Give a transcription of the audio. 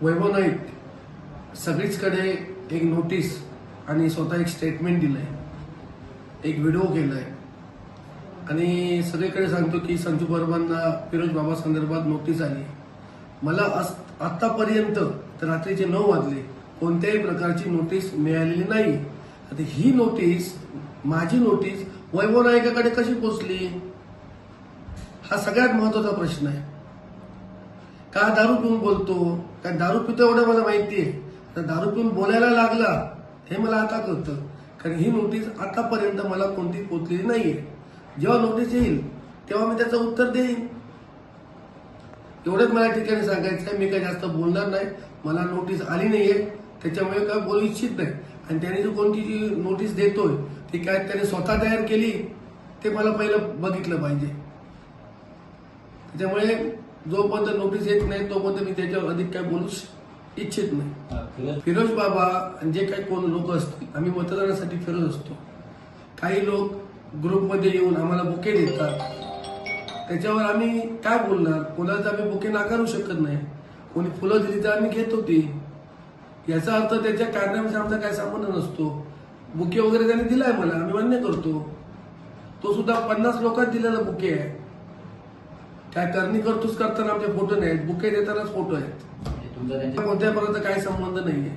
वैभव नाईक सगळीचकडे एक नोटीस आणि स्वतः एक स्टेटमेंट दिलंय, एक व्हिडिओ केलाय आणि सगळीकडे सांगतो की संजू परबांना फिरोज बाबा संदर्भात नोटीस आली. मला आतापर्यंत रात्रीचे 9 वाजले कोणत्याही प्रकारची नोटीस मिळालेली नाही. आता ही नोटीस, माझी नोटीस वैभव नाईकाकडे कशी पोहोचली, हा सगळ्यात महत्वाचा प्रश्न आहे. का दारू पिऊन बोलतो, काय दारू पितो एवढं मला माहिती आहे. तर दारू पिऊन बोलायला लागला हे मला आता कळतं, कारण ही नोटीस आतापर्यंत मला कोणतीच पोचलेली नाहीये. जेव्हा नोटीस येईल तेव्हा मी त्याचं उत्तर देईन. एवढंच मला ठिकाणी सांगायचं आहे. मी काही जास्त बोलणार नाही. मला नोटीस आली नाहीये, त्याच्यामुळे काय बोलू इच्छित नाही. आणि त्याने जो कोणती जी नोटीस देतोय ती काय त्याने स्वतः तयार केली ते मला पहिलं बघितलं पाहिजे. त्याच्यामुळे जोपर्यंत नोटीस येत नाही तोपर्यंत मी त्याच्यावर अधिक काय बोलू इच्छित नाही. फिरोज बाबा आणि जे काही कोण लोक असतील, आम्ही मतदानासाठी फिरत असतो. काही लोक ग्रुपमध्ये येऊन आम्हाला बुके देतात, त्याच्यावर आम्ही काय बोलणार. कोणाला आम्ही बुके नाकारू शकत नाही. कोणी फुलं दिली तर आम्ही घेतो ती. याचा अर्थ त्याच्या कारणाशी आमचा काय संबंध नसतो. बुके वगैरे त्याने दिलाय मला, आम्ही मान्य करतो. तो सुद्धा 50 लोकांना दिलेला बुके आहे. काय करणी करतोच करताना आमचे फोटो नाहीत, बुके देतानाच फोटो आहेत. कोणत्यापर्यंत काही संबंध नाहीये.